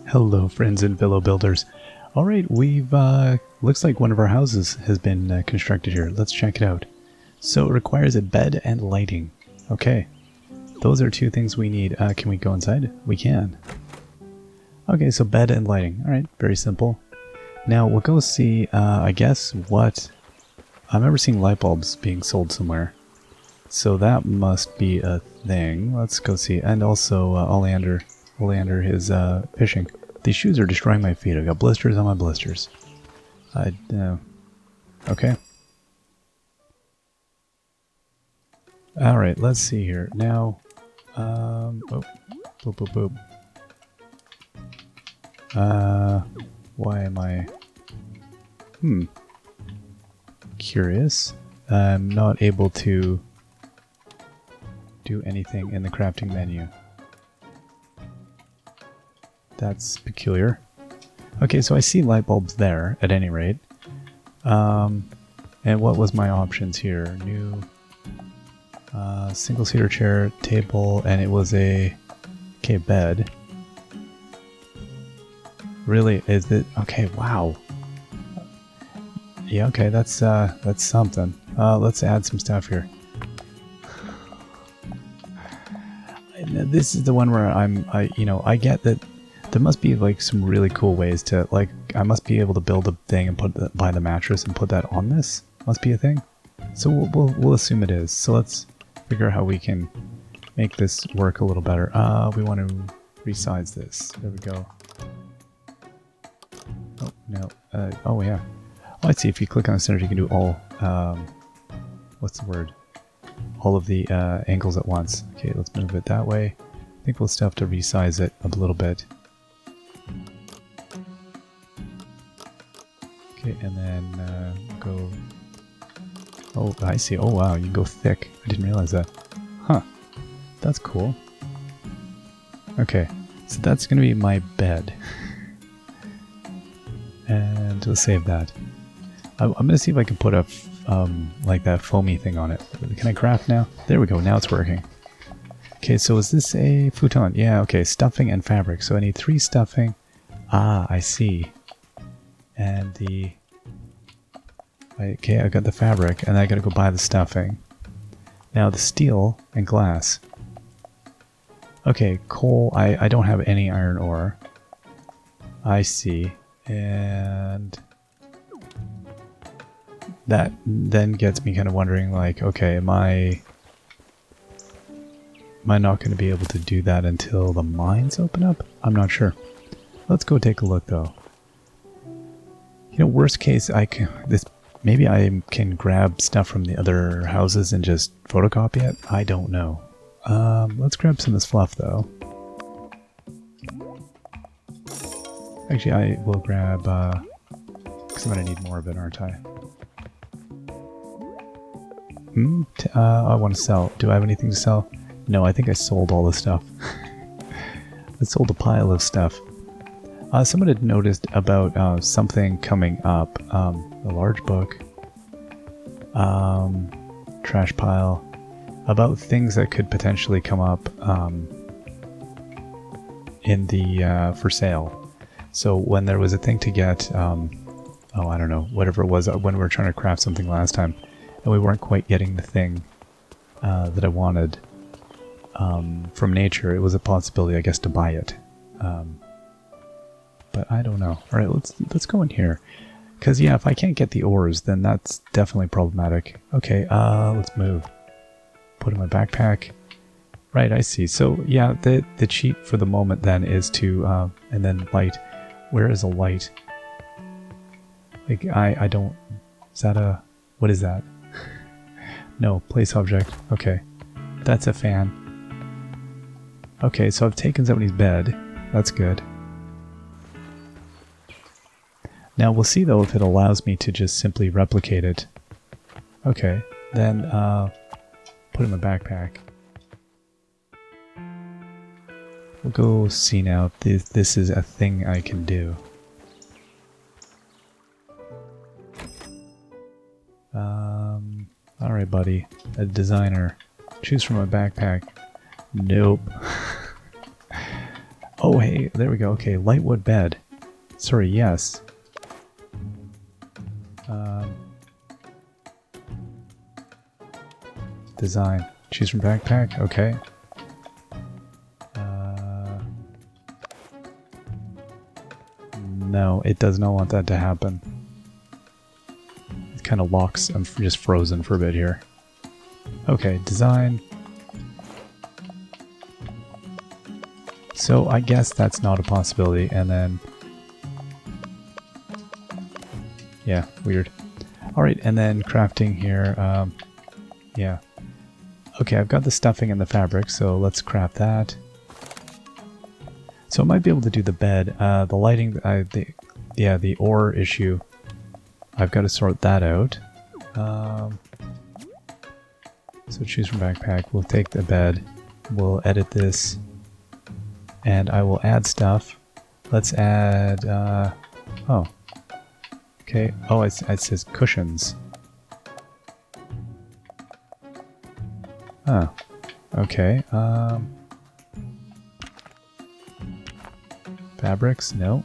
Hello friends and fellow builders. Alright, we've, looks like one of our houses has been constructed here. Let's check it out. So it requires a bed and lighting. Okay, those are two things we need. Can we go inside? We can. Okay, so bed and lighting. Alright, very simple. Now we'll go see, I guess what... I remember seeing light bulbs being sold somewhere. So that must be a thing. Let's go see. And also Oleander is fishing. These shoes are destroying my feet. I've got blisters on my blisters. Okay. Alright, let's see here. Now, oh, boop, boop, boop. Why am I... Curious. I'm not able to do anything in the crafting menu. That's peculiar. Okay, so I see light bulbs there, at any rate. And what was my options here? New single-seater chair, table, and it was a... Okay, bed. Really? Is it... Okay, wow. Yeah, okay, that's something. Let's add some stuff here. This is the one where I get that there must be like some really cool ways to, like, I must be able to build a thing and buy the mattress and put that on this. Must be a thing. So we'll assume it is. So let's figure out how we can make this work a little better. We want to resize this. There we go. Oh, no. Oh, yeah. Oh, I see. If you click on the center, you can do all, what's the word? All of the angles at once. Okay, let's move it that way. I think we'll still have to resize it a little bit. Okay, and then go... Oh, I see. Oh, wow, you can go thick. I didn't realize that. Huh. That's cool. Okay, so that's going to be my bed. And we'll save that. I'm going to see if I can put a, like that foamy thing on it. Can I craft now? There we go, now it's working. Okay, so is this a futon? Yeah, okay, stuffing and fabric. So I need 3 stuffing. Ah, I see. And the... Okay, I got the fabric, and I gotta go buy the stuffing. Now the steel and glass. Okay, coal, I don't have any iron ore. I see. And... that then gets me kind of wondering, like, okay, am I not going to be able to do that until the mines open up? I'm not sure. Let's go take a look, though. You know, worst case, maybe I can grab stuff from the other houses and just photocopy it? I don't know. Let's grab some of this fluff, though. Actually, I will grab, because I'm going to need more of it, aren't I? I want to sell. Do I have anything to sell? No, I think I sold all the stuff. I sold a pile of stuff. Someone had noticed about something coming up. A large book. Trash pile. About things that could potentially come up in the for sale. So when there was a thing to get, oh, I don't know, whatever it was, when we were trying to craft something last time, and we weren't quite getting the thing that I wanted from nature, it was a possibility, I guess, to buy it. But I don't know. All right, let's go in here. Because, yeah, if I can't get the ores, then that's definitely problematic. Okay, let's move. Put in my backpack. Right, I see. So, yeah, the cheat for the moment then is to, and then light. Where is a light? Like, I don't... Is that a... What is that? No, place object. Okay. That's a fan. Okay, so I've taken somebody's bed. That's good. Now we'll see though if it allows me to just simply replicate it. Okay, then put it in my backpack. We'll go see now if this is a thing I can do. Alright, buddy. A designer. Choose from a backpack. Nope. Oh, hey, there we go. Okay, lightwood bed. Sorry, yes. Design. Choose from backpack. Okay. No, it does not want that to happen. It kind of locks. I'm just frozen for a bit here. Okay, design. So I guess that's not a possibility, and then... Yeah, weird. Alright, and then crafting here, yeah. Okay, I've got the stuffing and the fabric, so let's craft that. So I might be able to do the bed. The lighting, the ore issue, I've got to sort that out. So choose from backpack, we'll take the bed, we'll edit this, and I will add stuff. Let's add, oh. Okay, oh, it says cushions. Oh, okay, fabrics, no.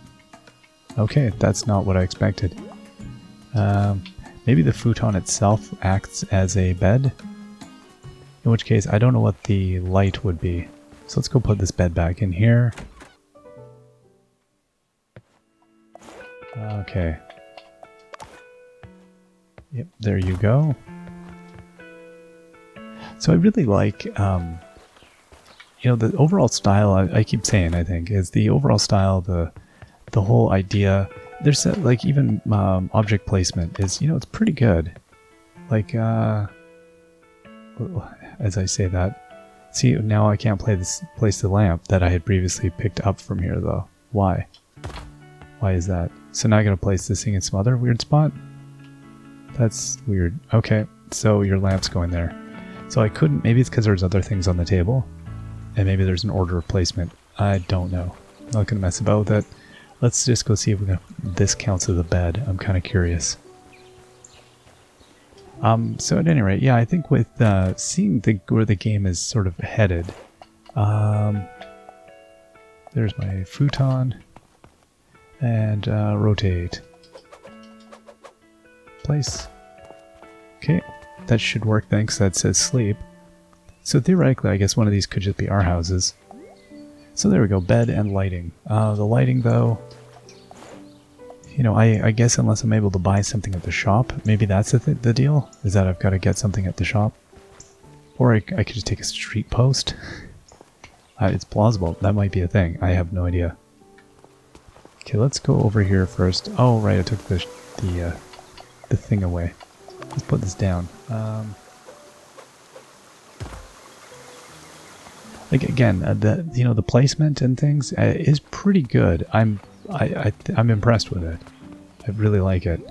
Okay, that's not what I expected. Maybe the futon itself acts as a bed? In which case, I don't know what the light would be. So let's go put this bed back in here. Okay. Yep, there you go. So I really like, you know, the overall style, I keep saying, I think, is the overall style, the whole idea. There's, like, even object placement is, you know, it's pretty good. Like, as I say that. See, now I can't place the lamp that I had previously picked up from here, though. Why? Why is that? So now I gotta place this thing in some other weird spot? That's weird. Okay, so your lamp's going there. So I couldn't, maybe it's because there's other things on the table, and maybe there's an order of placement. I don't know. I'm not gonna mess about with it. Let's just go see if this counts as a bed. I'm kind of curious. So at any rate, yeah, I think with seeing where the game is sort of headed, there's my futon, and rotate. Place. Okay, that should work then, because that says sleep. So theoretically, I guess one of these could just be our houses. So there we go, bed and lighting. The lighting, though, you know, I guess unless I'm able to buy something at the shop, maybe that's the deal, is that I've got to get something at the shop. Or I could just take a street post. It's plausible. That might be a thing. I have no idea. Okay, let's go over here first. Oh, right, I took the thing away. Let's put this down. Like again, you know, the placement and things is pretty good. I'm impressed with it. I really like it.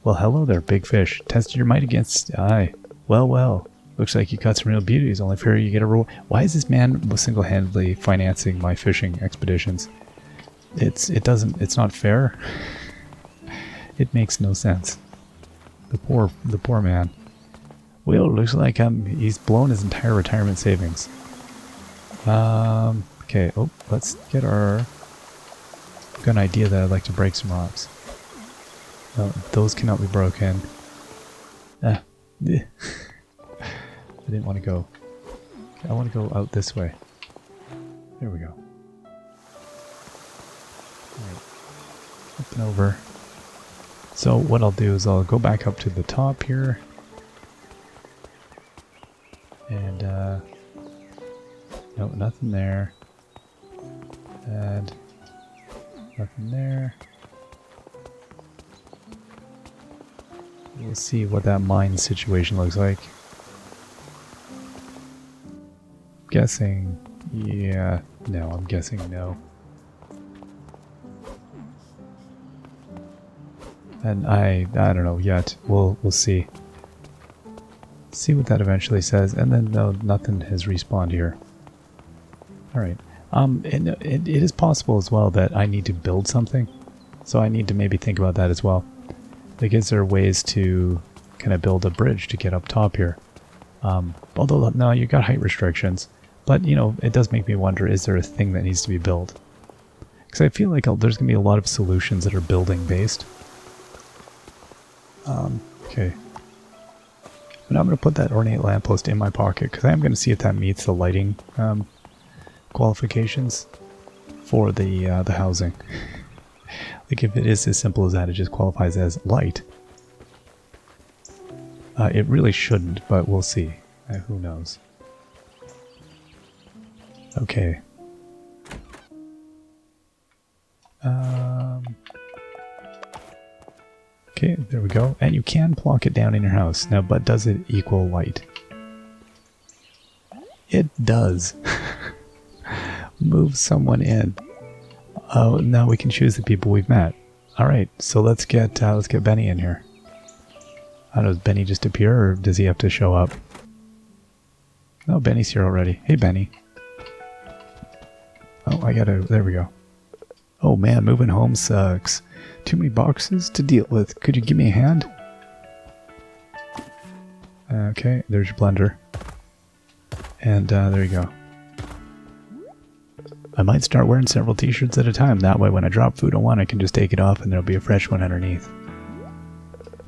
Well, hello there, big fish. Tested your might against... Aye. Well, well. Looks like you caught some real beauties. Only fair you get a roll. Why is this man single-handedly financing my fishing expeditions? It's not fair. It makes no sense. The poor man. Well, looks like he's blown his entire retirement savings. Okay, oh, let's get our... I've got an idea that I'd like to break some rocks. No, those cannot be broken. I didn't want to go. Okay, I want to go out this way. There we go. Alright. Up and over. So what I'll do is I'll go back up to the top here. And, no, nothing there. And nothing there. We'll see what that mine situation looks like. Guessing, yeah, no, I'm guessing no. And I don't know yet. We'll see. See what that eventually says, and then no, nothing has respawned here. All right. And it is possible as well that I need to build something, so I need to maybe think about that as well. Like, is there ways to kind of build a bridge to get up top here? Although no, you got height restrictions. But, you know, it does make me wonder, is there a thing that needs to be built? Because I feel like there's going to be a lot of solutions that are building based. Okay. But I'm going to put that ornate lamppost in my pocket because I am going to see if that meets the lighting qualifications for the housing. Like if it is as simple as that, it just qualifies as light. It really shouldn't, but we'll see. Who knows? Okay. Okay, there we go. And you can plonk it down in your house. Now, but does it equal light? It does. Move someone in. Oh, now we can choose the people we've met. Alright, so let's get Benny in here. I don't know, does Benny just appear or does he have to show up? Oh, Benny's here already. Hey, Benny. Oh, there we go. Oh man, moving home sucks. Too many boxes to deal with. Could you give me a hand? Okay, there's your blender. And there you go. I might start wearing several t-shirts at a time. That way when I drop food on one, I can just take it off and there'll be a fresh one underneath.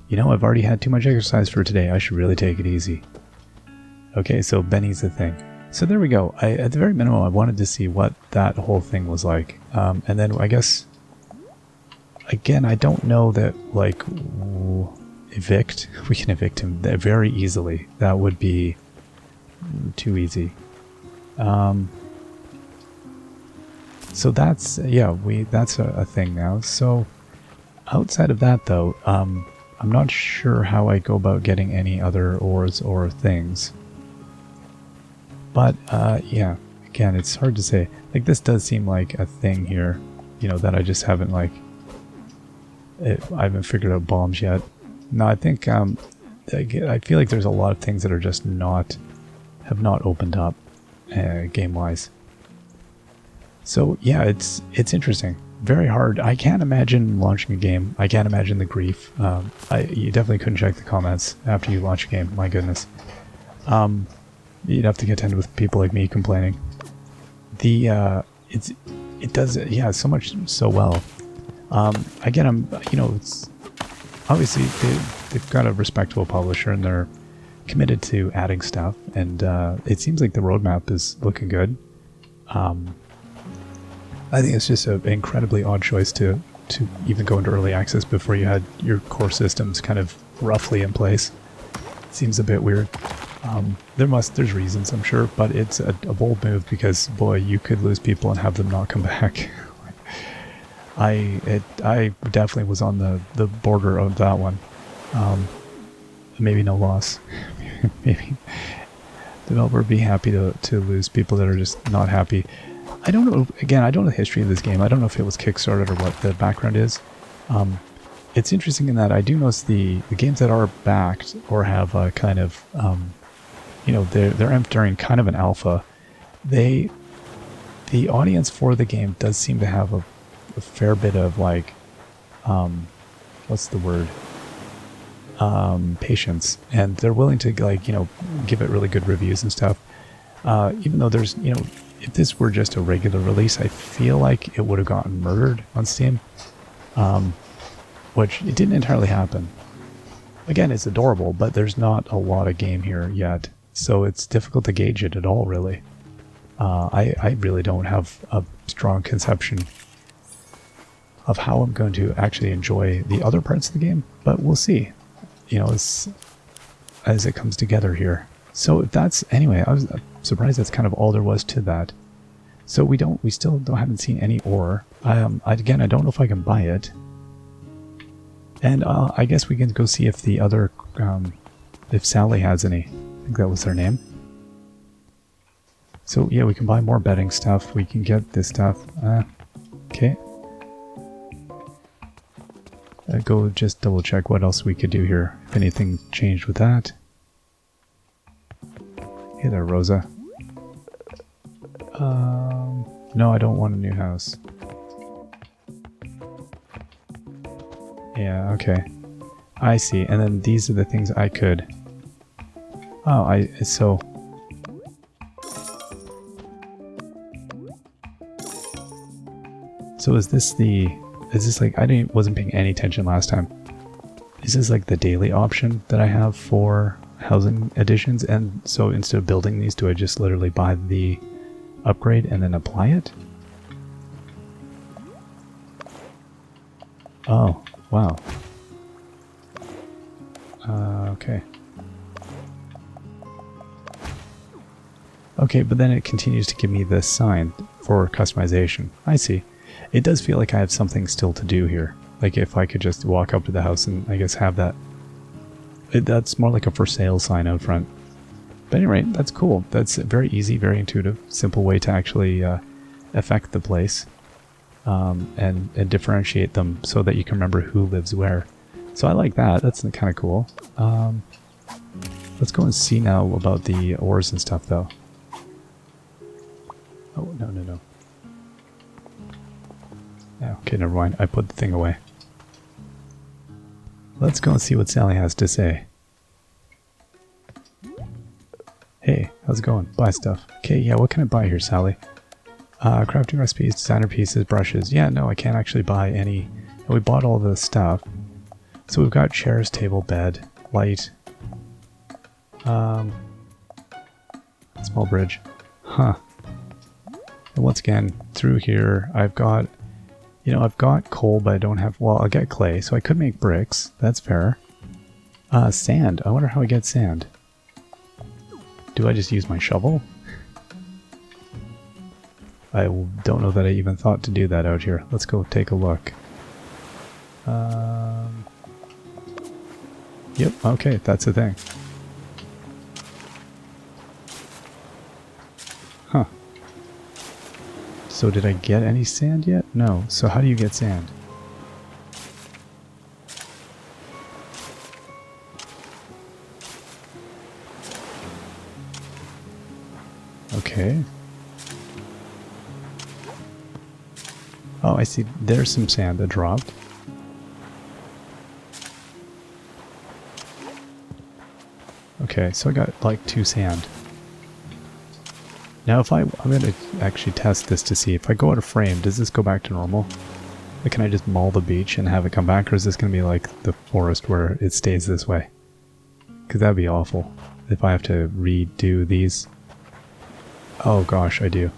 You know, I've already had too much exercise for today. I should really take it easy. Okay, so Benny's the thing. So there we go. At the very minimum, I wanted to see what that whole thing was like. And then I guess, again, I don't know that, like, evict. We can evict him very easily. That would be too easy. So that's, yeah, that's a thing now. So outside of that, though, I'm not sure how I go about getting any other ores or things. But, yeah, again, it's hard to say. Like, this does seem like a thing here, you know, that I just haven't, like, I haven't figured out bombs yet. No, I think, I feel like there's a lot of things that are just have not opened up, game-wise. So, yeah, it's interesting. Very hard. I can't imagine launching a game. I can't imagine the grief. You definitely couldn't check the comments after you launch a game. My goodness. You'd have to contend with people like me complaining. It does, yeah, so much so well. Again, you know, it's obviously they've got a respectable publisher and they're committed to adding stuff, and it seems like the roadmap is looking good. I think it's just an incredibly odd choice to even go into early access before you had your core systems kind of roughly in place. Seems a bit weird. There's reasons, I'm sure, but it's a bold move because, boy, you could lose people and have them not come back. I definitely was on the border of that one. Maybe no loss. Maybe developer would be happy to lose people that are just not happy. I don't know, again, I don't know the history of this game. I don't know if it was Kickstarted or what the background is. It's interesting in that I do notice the games that are backed or have a kind of, you know, they're entering kind of an alpha. The audience for the game does seem to have a fair bit of, like, what's the word? Patience. And they're willing to, like, you know, give it really good reviews and stuff. Even though there's, you know, if this were just a regular release, I feel like it would have gotten murdered on Steam. Which it didn't entirely happen. Again, it's adorable, but there's not a lot of game here yet, so it's difficult to gauge it at all, really. I really don't have a strong conception of how I'm going to actually enjoy the other parts of the game, but we'll see, you know, as it comes together here. So that's, anyway, I was surprised that's kind of all there was to that. So we still haven't seen any ore. Again, I don't know if I can buy it. And I guess we can go see if the other, if Sally has any. I think that was her name. So yeah, we can buy more bedding stuff. We can get this stuff. Okay. Go just double check what else we could do here. If anything changed with that. Hey there, Rosa. No, I don't want a new house. Yeah, okay. I see. And then these are the things I could... Oh, so... So is this like, wasn't paying any attention last time. Is this like the daily option that I have for housing additions? And so instead of building these, do I just literally buy the upgrade and then apply it? Oh, wow. Okay. Okay, but then it continues to give me this sign for customization. I see. It does feel like I have something still to do here. Like if I could just walk up to the house and I guess have that. That's more like a for sale sign out front. But anyway, that's cool. That's very easy, very intuitive, simple way to actually affect the place and differentiate them so that you can remember who lives where. So I like that. That's kind of cool. Let's go and see now about the ores and stuff though. Oh, no, no, no. Yeah, okay, never mind. I put the thing away. Let's go and see what Sally has to say. Hey, how's it going? Buy stuff. Okay, yeah, what can I buy here, Sally? Crafting recipes, designer pieces, brushes. Yeah, no, I can't actually buy any. We bought all the stuff. So we've got chairs, table, bed, light. Small bridge. Huh. And once again, through here, I've got, I've got coal, but I don't have, well, I'll get clay, so I could make bricks. That's fair. Sand. I wonder how I get sand. Do I just use my shovel? I don't know that I even thought to do that out here. Let's go take a look. Yep, okay, that's the thing. Huh. So did I get any sand yet? No. So how do you get sand? Okay. Oh, I see. There's some sand that dropped. Okay, so I got like 2 sand. Now if I'm going to actually test this to see if I go out of frame, does this go back to normal? Like, can I just maul the beach and have it come back, or is this going to be like the forest where it stays this way? Because that'd be awful if I have to redo these. Oh gosh, I do.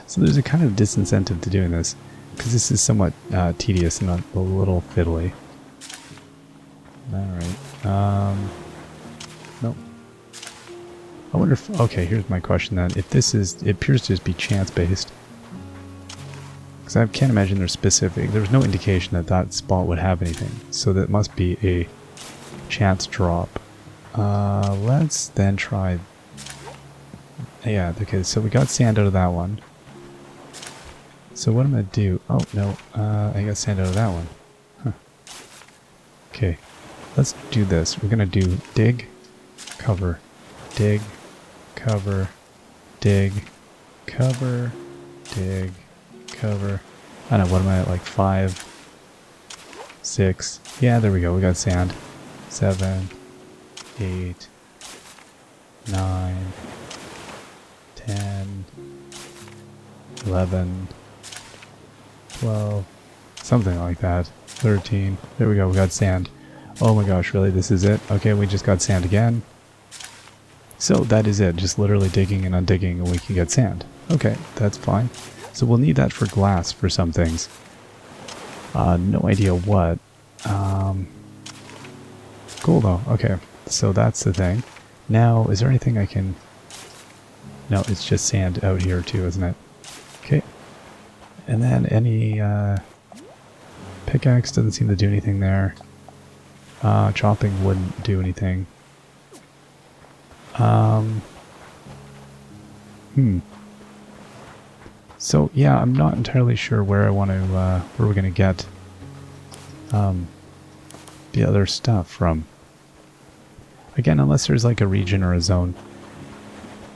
So there's a kind of disincentive to doing this, because this is somewhat tedious and a little fiddly. Alright, nope. I wonder if, okay, here's my question then. If this is, it appears to just be chance-based. Because I can't imagine there's specific, there's no indication that that spot would have anything. So that must be a chance drop. Let's then try, yeah, okay, so we got sand out of that one. So what I'm going to do, oh no, I got sand out of that one. Huh. Okay, let's do this. We're going to do dig, cover, dig, cover, dig, cover, dig, cover. I don't know, what am I at, like 5, 6, yeah, there we go, we got sand. 7, 8, 9, 10, 11, 12, something like that. 13, there we go, we got sand. Oh my gosh, really, this is it? Okay, we just got sand again. So that is it, just literally digging and undigging and we can get sand. Okay, that's fine. So we'll need that for glass for some things. No idea what. Cool though, okay. So that's the thing. Now, is there anything I can... No, it's just sand out here too, isn't it? Okay. And then any pickaxe doesn't seem to do anything there. Chopping wouldn't do anything. So yeah, I'm not entirely sure where I want to, where we're gonna get the other stuff from. Again, unless there's like a region or a zone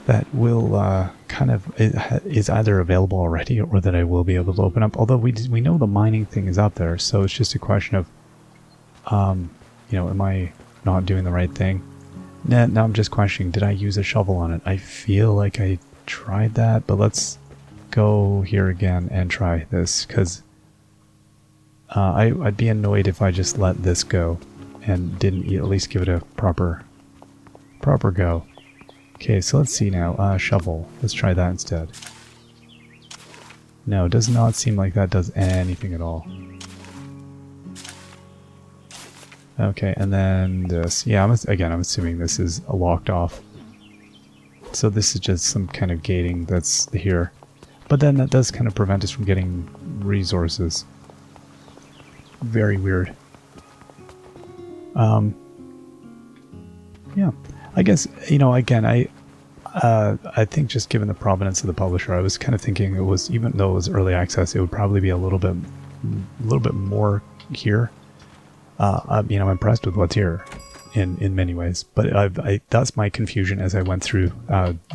that will kind of is either available already or that I will be able to open up. Although we know the mining thing is up there, so it's just a question of, you know, am I not doing the right thing? Now I'm just questioning, did I use a shovel on it? I feel like I tried that, but let's go here again and try this, because I'd be annoyed if I just let this go and didn't at least give it a proper go. Okay, so let's see now. Shovel. Let's try that instead. No, it does not seem like that does anything at all. Okay, and then this. Yeah, I'm assuming this is locked off. So this is just some kind of gating that's here. But then that does kind of prevent us from getting resources. Very weird. Yeah, I guess, you know, again, I think just given the provenance of the publisher, I was kind of thinking it was, even though it was early access, it would probably be a little bit more here. You know, I'm impressed with what's here in many ways, but that's my confusion as I went through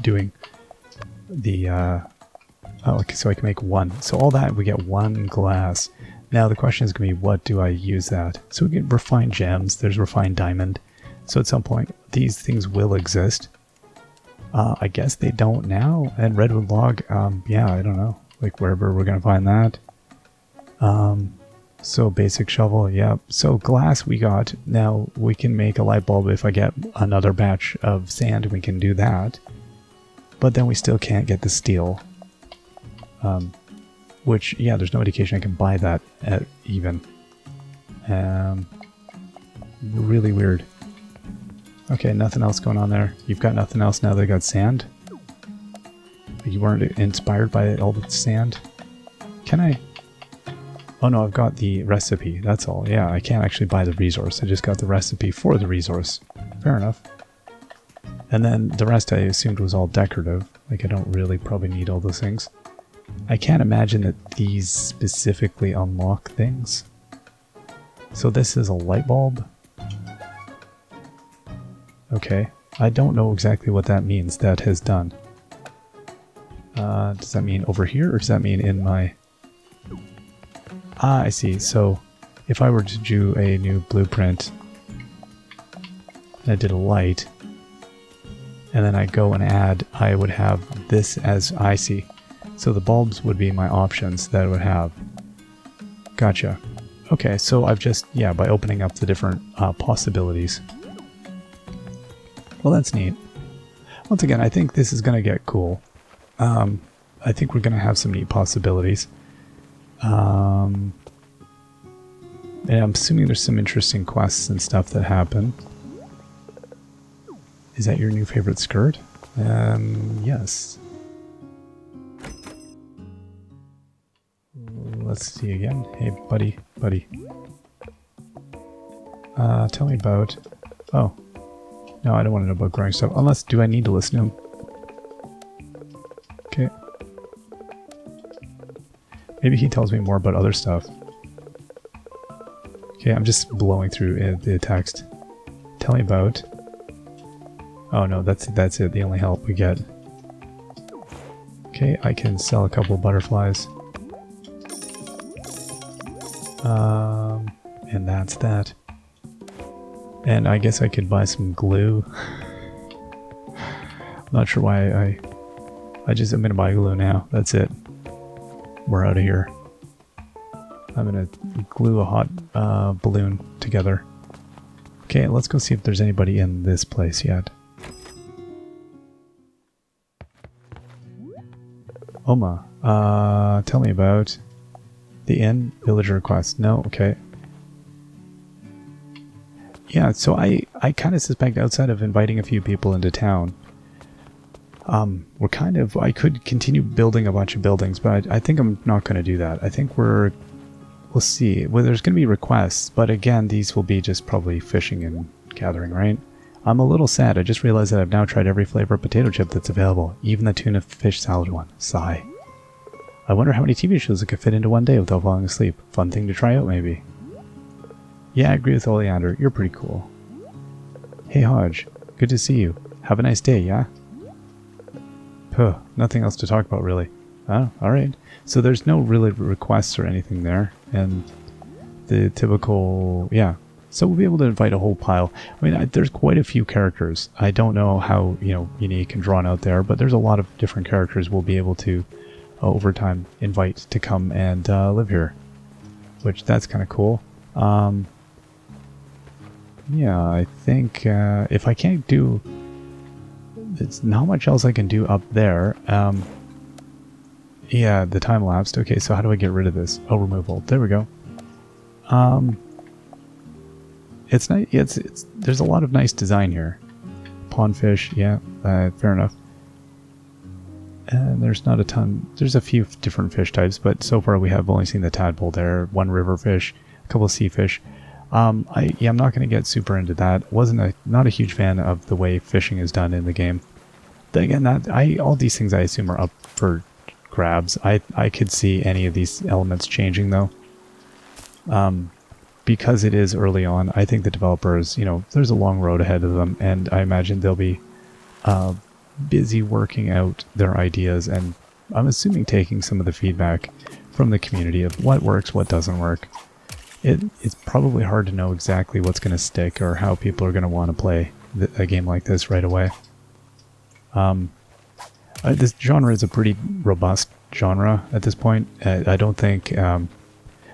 doing the okay, so I can make one. So all that, we get one glass. Now the question is going to be, what do I use that? So we get refined gems, there's refined diamond. So at some point, these things will exist. I guess they don't now. And redwood log, yeah, I don't know. Like wherever we're going to find that. So basic shovel, yeah. So glass we got. Now we can make a light bulb if I get another batch of sand, we can do that. But then we still can't get the steel. Which, yeah, there's no indication I can buy that at even. Really weird. Okay, nothing else going on there. You've got nothing else now that I got sand? You weren't inspired by all the sand? Can I? Oh no, I've got the recipe, that's all. Yeah, I can't actually buy the resource. I just got the recipe for the resource. Fair enough. And then the rest I assumed was all decorative. Like I don't really probably need all those things. I can't imagine that these specifically unlock things. So this is a light bulb. Okay, I don't know exactly what that means, that has done. Does that mean over here, or does that mean in my... Ah, I see. So if I were to do a new blueprint, and I did a light, and then I go and add, I would have this as I see. So the bulbs would be my options that I would have. Gotcha. Okay, so I've just, yeah, by opening up the different possibilities. Well, that's neat. Once again, I think this is going to get cool. I think we're going to have some neat possibilities. And I'm assuming there's some interesting quests and stuff that happen. Is that your new favorite skirt? Yes. Let's see again. Hey, buddy. Tell me about... Oh. No, I don't want to know about growing stuff. Unless, do I need to listen to him? Okay. Maybe he tells me more about other stuff. Okay, I'm just blowing through the text. Tell me about... Oh no, that's it. The only help we get. Okay, I can sell a couple butterflies. And that's that. And I guess I could buy some glue. I'm not sure why I'm gonna buy glue now. That's it. We're out of here. I'm gonna glue a hot balloon together. Okay, let's go see if there's anybody in this place yet. Oma, tell me about the inn, villager request. No, okay. Yeah, so I kind of suspect outside of inviting a few people into town, I could continue building a bunch of buildings, but I think I'm not going to do that. I think we'll see. Well, there's going to be requests, but again, these will be just probably fishing and gathering, right? I'm a little sad. I just realized that I've now tried every flavor of potato chip that's available, even the tuna fish salad one. Sigh. I wonder how many TV shows I could fit into one day without falling asleep. Fun thing to try out, maybe. Yeah, I agree with Oleander. You're pretty cool. Hey, Hodge. Good to see you. Have a nice day, yeah? Puh, nothing else to talk about, really. Oh, alright. So there's no really requests or anything there. And the typical... Yeah. So we'll be able to invite a whole pile. I mean, there's quite a few characters. I don't know how, unique and drawn out there, but there's a lot of different characters we'll be able to overtime invite to come and live here, which that's kind of cool. Yeah, I think if I can't do, it's not much else I can do up there. Yeah, the time lapsed. Okay, so how do I get rid of this? Oh, removal. There we go. It's nice. It's there's a lot of nice design here. Pondfish, yeah, fair enough. And there's not a ton. There's a few different fish types, but so far we have only seen the tadpole there, one river fish, a couple of sea fish. I'm not going to get super into that. Not a huge fan of the way fishing is done in the game. Then again, all these things I assume are up for grabs. I could see any of these elements changing though. Because it is early on, I think the developers, there's a long road ahead of them, and I imagine they'll be busy working out their ideas, and I'm assuming taking some of the feedback from the community of what works, what doesn't work. It's probably hard to know exactly what's going to stick or how people are going to want to play a game like this right away. This genre is a pretty robust genre at this point. I don't think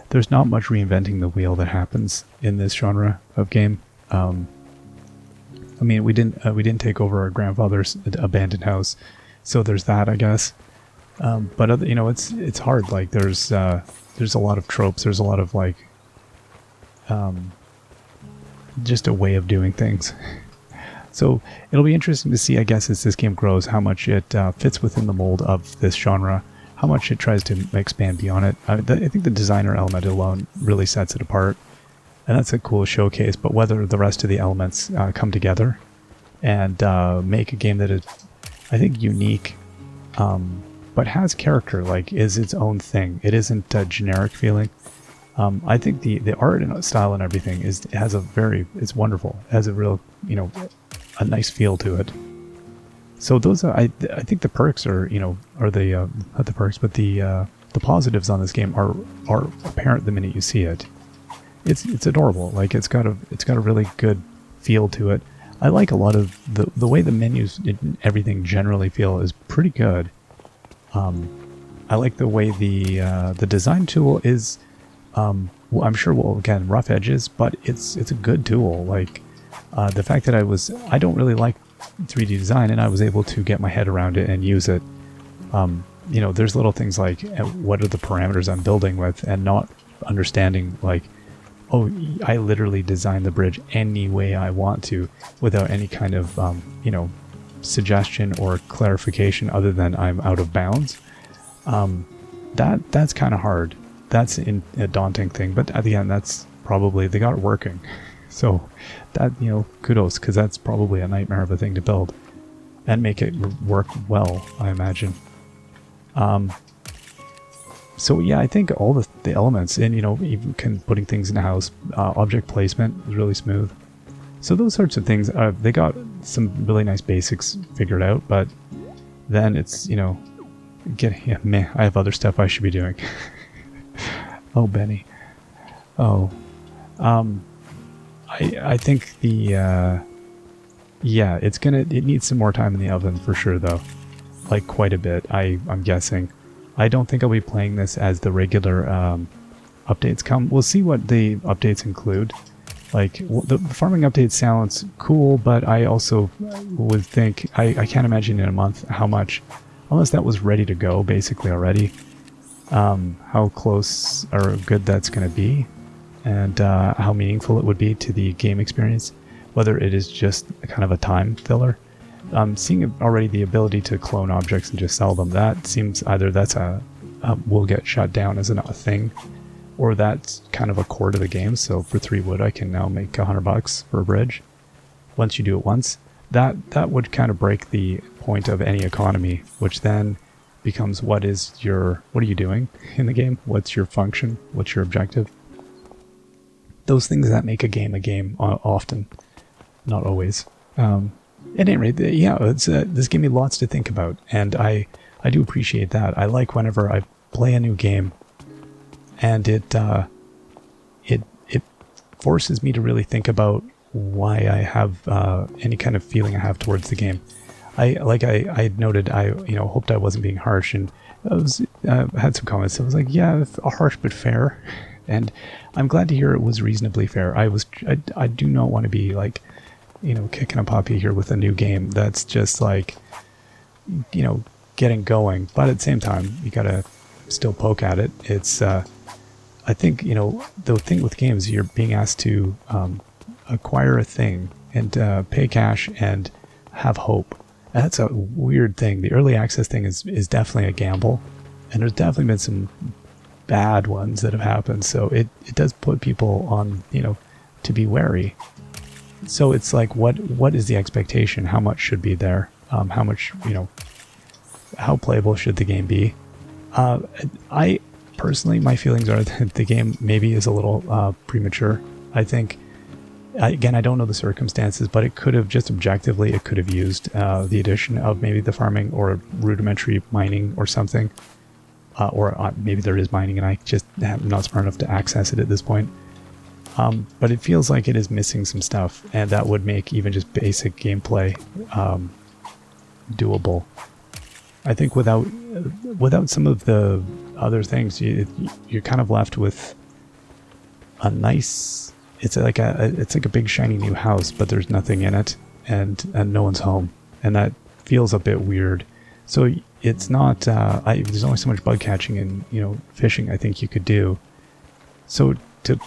there's not much reinventing the wheel that happens in this genre of game. I mean, we didn't take over our grandfather's abandoned house, so there's that, I guess. But it's hard. Like there's a lot of tropes. There's a lot of like just a way of doing things. So it'll be interesting to see, I guess, as this game grows, how much it fits within the mold of this genre, how much it tries to expand beyond it. I think the designer element alone really sets it apart, and that's a cool showcase. But whether the rest of the elements come together and make a game that is, I think, unique, but has character, like is its own thing. It isn't a generic feeling. I think the art and style and everything it's wonderful. It has a real, a nice feel to it. So those are, I think the perks are, are the not the perks, but the positives on this game are apparent the minute you see it. It's adorable. Like it's got a really good feel to it. I like a lot of the way the menus and everything generally feel is pretty good. I like the way the design tool is. Well, I'm sure we'll again rough edges, but it's a good tool. Like the fact that I don't really like 3D design, and I was able to get my head around it and use it. There's little things like what are the parameters I'm building with, and not understanding like, oh, I literally design the bridge any way I want to without any kind of suggestion or clarification other than I'm out of bounds. That's kind of hard. That's a daunting thing, but at the end, that's probably, they got it working. So that, kudos, because that's probably a nightmare of a thing to build and make it work well, I imagine. So yeah, I think all the elements, and even putting things in the house, object placement is really smooth. So those sorts of things, they got some really nice basics figured out, but then it's, I have other stuff I should be doing. Oh, Benny. Oh. I think it needs some more time in the oven for sure though. Like quite a bit, I'm guessing. I don't think I'll be playing this as the regular updates come. We'll see what the updates include. Like, the farming update sounds cool, but I also would think, I can't imagine in a month how much, unless that was ready to go basically already, how close or good that's going to be, and how meaningful it would be to the game experience, whether it is just kind of a time filler. Seeing already the ability to clone objects and just sell them, that seems either that's will get shut down as a thing, or that's kind of a core to the game. So for 3 wood I can now make $100 for a bridge. Once you do it once, that would kind of break the point of any economy, which then becomes what are you doing in the game? What's your function? What's your objective? Those things that make a game often, not always. At any rate, yeah, this gave me lots to think about, and I do appreciate that. I like whenever I play a new game, and it forces me to really think about why I have any kind of feeling I have towards the game. I noted, hoped I wasn't being harsh, and I was had some comments. I was like, yeah, harsh but fair, and I'm glad to hear it was reasonably fair. I do not want to be like, kicking a puppy here with a new game that's just like, getting going, but at the same time you gotta still poke at it. It's I think the thing with games, you're being asked to acquire a thing and pay cash and have hope. That's a weird thing. The early access thing is definitely a gamble, and there's definitely been some bad ones that have happened, so it does put people on to be wary. So it's like, what is the expectation? How much should be there? How much, how playable should the game be? I personally, my feelings are that the game maybe is a little premature. I think, again, I don't know the circumstances, but it could have just objectively, it could have used the addition of maybe the farming or rudimentary mining or something. Or maybe there is mining and I just am not smart enough to access it at this point. But it feels like it is missing some stuff, and that would make even just basic gameplay doable. I think without some of the other things, you're kind of left with a nice. It's like a big shiny new house, but there's nothing in it, and no one's home, and that feels a bit weird. So it's not. There's only so much bug catching and fishing I think you could do. So to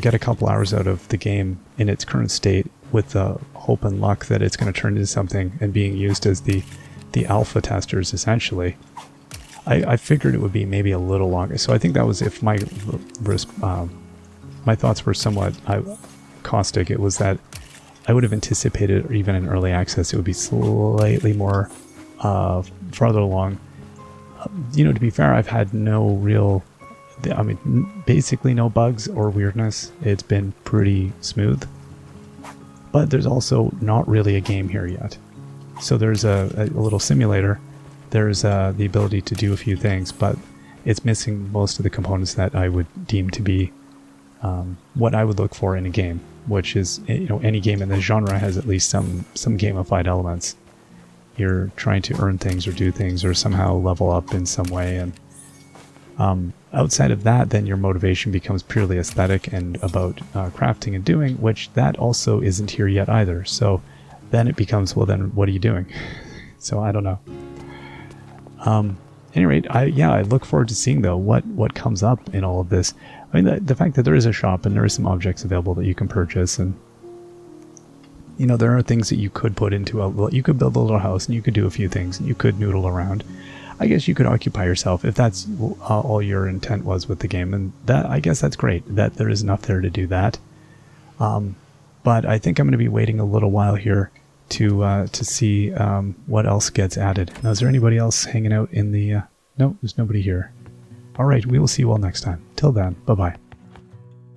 get a couple hours out of the game in its current state with the hope and luck that it's going to turn into something and being used as the alpha testers essentially, I figured it would be maybe a little longer. So I think that was, if my thoughts were somewhat caustic, it was that I would have anticipated, or even in early access, it would be slightly more farther along. To be fair, I've had no real, basically no bugs or weirdness. It's been pretty smooth. But there's also not really a game here yet. So there's a little simulator. There's the ability to do a few things, but it's missing most of the components that I would deem to be what I would look for in a game, which is, any game in this genre has at least some gamified elements. You're trying to earn things or do things or somehow level up in some way, and outside of that, then your motivation becomes purely aesthetic and about crafting and doing, which that also isn't here yet either. So then it becomes, well, then what are you doing? So I don't know. At any rate, I look forward to seeing though what comes up in all of this. I mean, the fact that there is a shop and there is some objects available that you can purchase, and there are things that you could put into you could build a little house and you could do a few things and you could noodle around. I guess you could occupy yourself if that's all your intent was with the game, and that, I guess that's great that there is enough there to do that. But I think I'm going to be waiting a little while here to see what else gets added. Now, is there anybody else hanging out in the... No, there's nobody here. All right, we will see you all next time. Till then, bye-bye.